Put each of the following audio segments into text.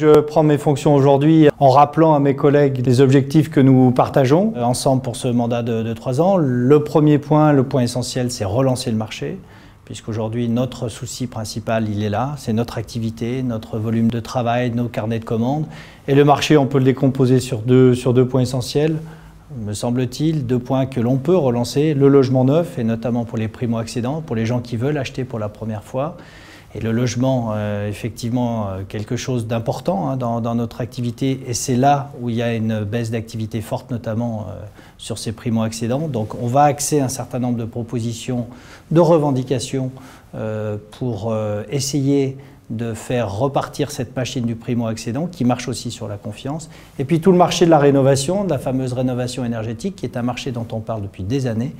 Je prends mes fonctions aujourd'hui en rappelant à mes collègues les objectifs que nous partageons ensemble pour ce mandat de 3 ans. Le premier point, le point essentiel, c'est relancer le marché, puisqu'aujourd'hui notre souci principal, il est là, c'est notre activité, notre volume de travail, nos carnets de commandes. Et le marché, on peut le décomposer sur deux points essentiels, me semble-t-il, 2 points que l'on peut relancer, le logement neuf, et notamment pour les primo-accédants, pour les gens qui veulent acheter pour la première fois. Et le logement, effectivement, quelque chose d'important dans notre activité, et c'est là où il y a une baisse d'activité forte, notamment sur ces primo-accédants. Donc on va axer un certain nombre de propositions, de revendications pour essayer de faire repartir cette machine du primo-accédant qui marche aussi sur la confiance. Et puis tout le marché de la rénovation, de la fameuse rénovation énergétique, qui est un marché dont on parle depuis des années,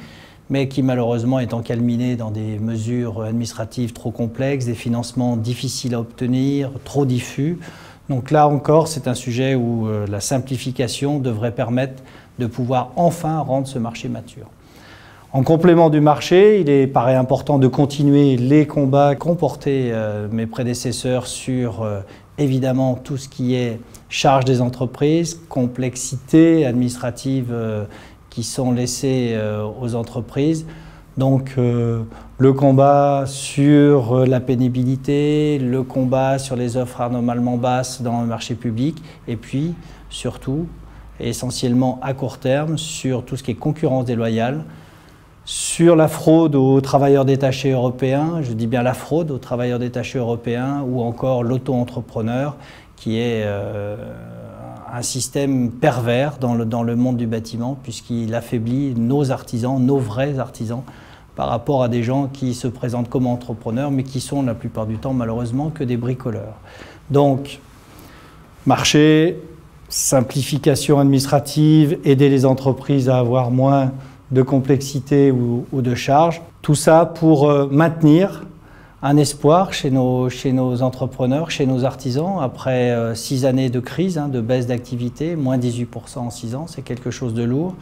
mais qui malheureusement est encalminé dans des mesures administratives trop complexes, des financements difficiles à obtenir, trop diffus. Donc là encore, c'est un sujet où la simplification devrait permettre de pouvoir enfin rendre ce marché mature. En complément du marché, il paraît important de continuer les combats qu'ont portés mes prédécesseurs sur évidemment tout ce qui est charge des entreprises, complexité administrative qui sont laissées aux entreprises. Donc le combat sur la pénibilité, le combat sur les offres anormalement basses dans le marché public, et puis surtout, essentiellement à court terme, sur tout ce qui est concurrence déloyale, sur la fraude aux travailleurs détachés européens, je dis bien la fraude aux travailleurs détachés européens, ou encore l'auto-entrepreneur, qui est un système pervers dans le monde du bâtiment, puisqu'il affaiblit nos artisans, nos vrais artisans, par rapport à des gens qui se présentent comme entrepreneurs, mais qui sont la plupart du temps malheureusement que des bricoleurs. Donc, marché, simplification administrative, aider les entreprises à avoir moins de complexité ou de charges, tout ça pour maintenir un espoir chez nos entrepreneurs, chez nos artisans, après 6 années de crise, de baisse d'activité, moins 18% en 6 ans, c'est quelque chose de lourd.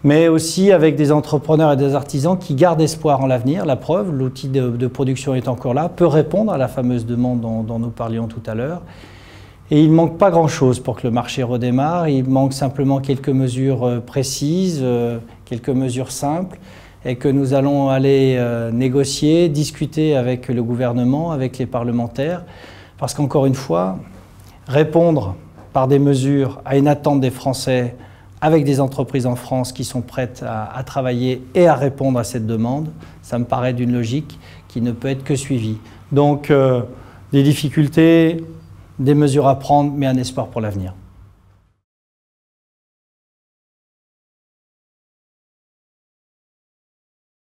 Mais aussi avec des entrepreneurs et des artisans qui gardent espoir en l'avenir. La preuve, l'outil de production est encore là, peut répondre à la fameuse demande dont nous parlions tout à l'heure. Et il ne manque pas grand-chose pour que le marché redémarre, il manque simplement quelques mesures précises, quelques mesures simples, et que nous allons aller négocier, discuter avec le gouvernement, avec les parlementaires, parce qu'encore une fois, répondre par des mesures à une attente des Français, avec des entreprises en France qui sont prêtes à travailler et à répondre à cette demande, ça me paraît d'une logique qui ne peut être que suivie. Donc, des difficultés, des mesures à prendre, mais un espoir pour l'avenir.